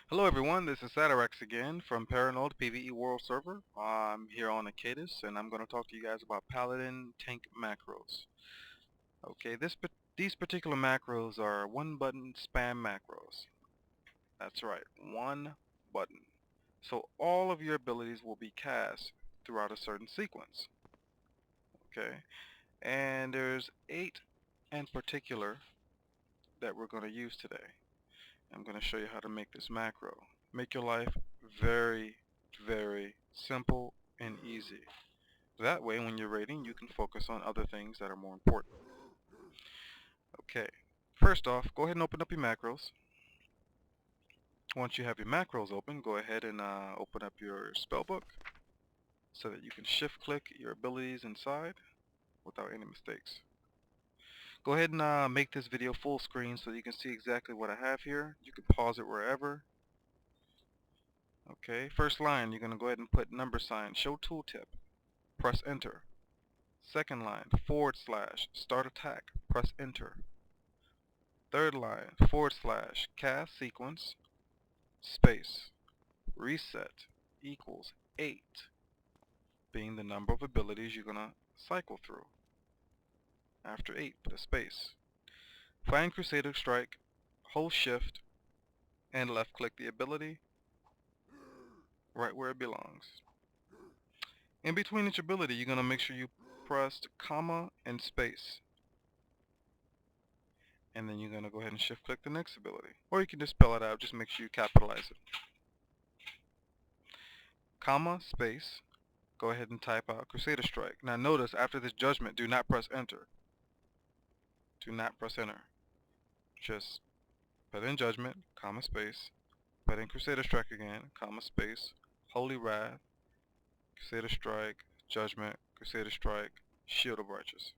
Hello everyone, this is Satirex again from Paranoid PvE World Server. I'm here on Acatus and I'm going to talk to you guys about Paladin tank macros. Okay, these particular macros are one button spam macros. That's right, one button. So all of your abilities will be cast throughout a certain sequence. Okay, and there's 8 in particular that we're going to use today. I'm going to show you how to make this macro. Make your life very, very simple and easy. That way, when you're raiding, you can focus on other things that are more important. Okay, first off, go ahead and open up your macros. Once you have your macros open, go ahead and open up your spellbook so that you can shift click your abilities inside without any mistakes. Go ahead and make this video full screen so you can see exactly what I have here. You can pause it wherever. Okay, first line, you're going to go ahead and put $, show tooltip, press enter. Second line, /, start attack, press enter. Third line, /, cast sequence, space, reset, equals 8, being the number of abilities you're going to cycle through. After 8, put a space. Find Crusader Strike, hold shift, and left click the ability right where it belongs. In between each ability, you're going to make sure you pressed comma and space. And then you're going to go ahead and shift click the next ability. Or you can just spell it out, just make sure you capitalize it. Comma, space, go ahead and type out Crusader Strike. Now notice, after this judgment, do not press enter. Do not press enter. Just put in judgment, comma, space, put in Crusader Strike again, comma, space, Holy Wrath, Crusader Strike, judgment, Crusader Strike, Shield of Righteous.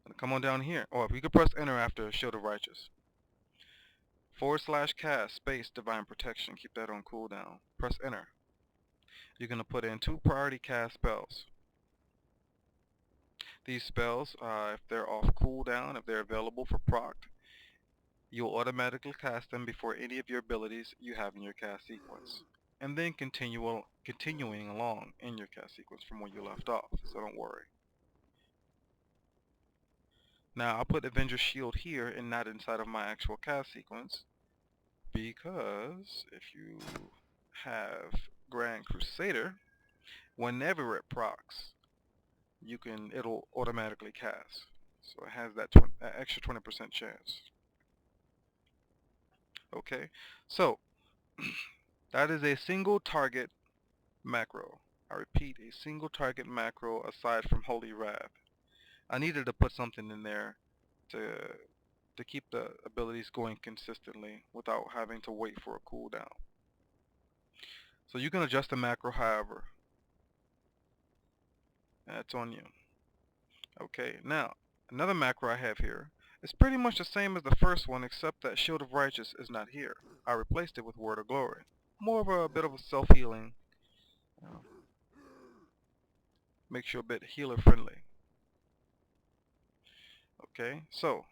And come on down here. Or if you could press enter after Shield of Righteous. / cast, space, Divine Protection. Keep that on cooldown. Press enter. You're going to put in 2 priority cast spells. These spells, if they're off cooldown, if they're available for proc, you'll automatically cast them before any of your abilities you have in your cast sequence. And then continuing along in your cast sequence from where you left off, so don't worry. Now I'll put Avenger Shield here and not inside of my actual cast sequence, because if you have Grand Crusader, whenever it procs, it'll automatically cast. So it has that extra 20% chance. Okay, so that is a single target macro. I repeat, a single target macro aside from Holy Wrath. I needed to put something in there to keep the abilities going consistently without having to wait for a cooldown. So you can adjust the macro however. That's on you. Okay, now another macro I have here is pretty much the same as the first one, except that Shield of Righteous is not here. I replaced it with Word of Glory. More of a bit of a self-healing. Makes you a bit healer friendly. Okay, so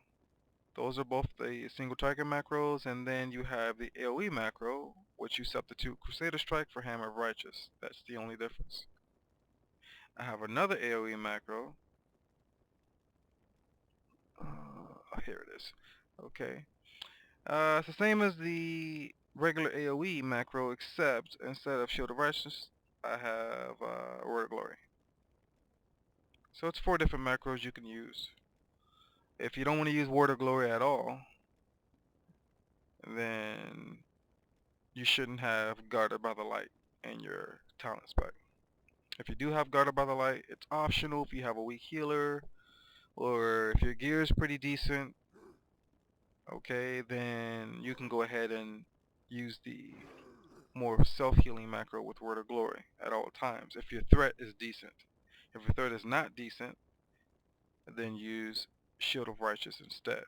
those are both the single target macros, and then you have the AoE macro, which you substitute Crusader Strike for Hammer of Righteous. That's the only difference. I have another AoE macro. Here it is. Okay. It's the same as the regular AoE macro, except instead of Shield of Righteous, I have Word of Glory. So it's 4 different macros you can use. If you don't want to use Word of Glory at all, then you shouldn't have Guarded by the Light in your talent spec. If you do have Guarded by the Light, it's optional if you have a weak healer, or if your gear is pretty decent, okay, then you can go ahead and use the more self-healing macro with Word of Glory at all times if your threat is decent. If your threat is not decent, then use Shield of Righteous instead.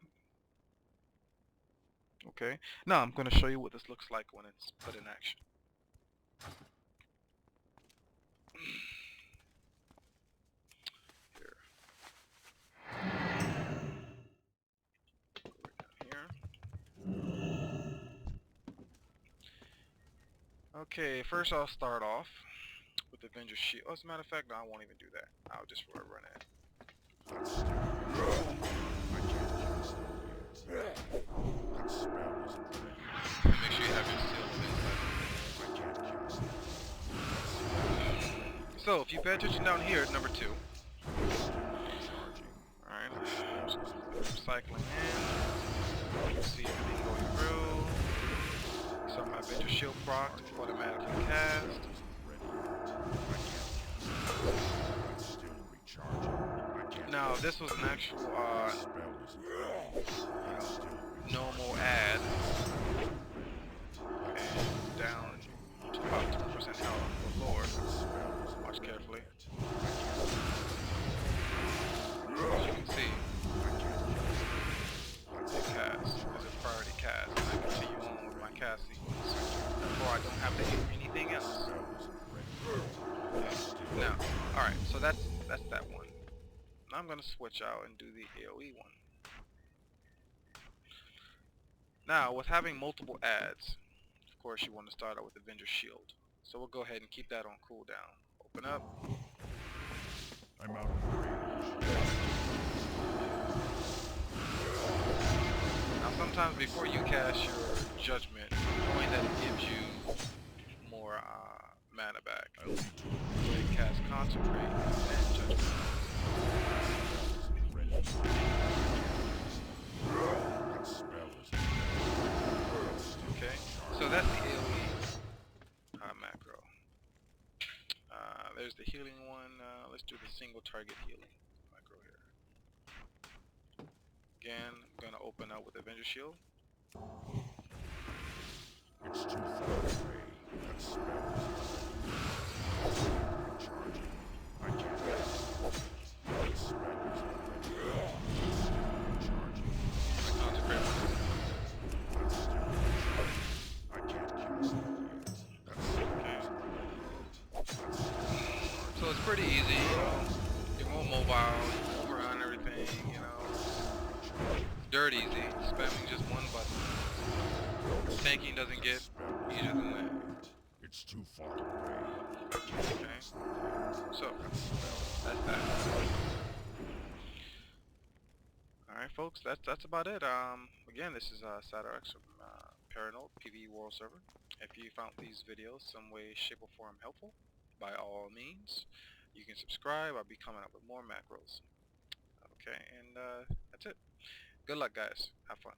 Okay, now I'm going to show you what this looks like when it's put in action. Here. Here. Okay, first I'll start off with the Avenger Shield. As a matter of fact, no, I won't even do that. I'll just run it. That's stupid. I can't cast it yet. That spell isn't ready. Make sure you have your seals inside. I can't cast it. So, if you pay attention down here at number 2. Charging. Alright, That spell isn't ready. cycling in. You can see everything going through. So my Avenger Shield proc automatically cast. Now this was an actual normal ad, and down to about 2% health or lower. Watch carefully. As you can see, it cast as a priority cast, and I continue on with my casting before I don't have to hit anything else. Now, alright, so that's that one. Now I'm gonna switch out and do the AoE one. Now, with having multiple ads, of course you want to start out with Avenger Shield. So we'll go ahead and keep that on cooldown. Open up. I'm out of range. Now sometimes before you cast your Judgment, knowing that it gives you more mana back, go ahead and cast Concentrate and Judgment. Okay, so that's the AoE macro. There's the healing one. Let's do the single target healing macro here. Again, I'm gonna open up with Avenger Shield. It's too far away. That spell is recharging. I can't cast it. That spell is recharging. Concentrate. That's still recharging. I can't cast it yet. That's okay. So it's pretty easy, you know. You're more mobile, you move around everything, you know. Dirt easy, spamming just one button. Tanking doesn't get easier than that. It's too far away. Okay. So that's that. Alright folks, that's about it. Again, this is SatRX from Parried PvE World Server. If you found these videos some way, shape or form helpful, by all means, you can subscribe. I'll be coming up with more macros. Okay, and that's it. Good luck guys. Have fun.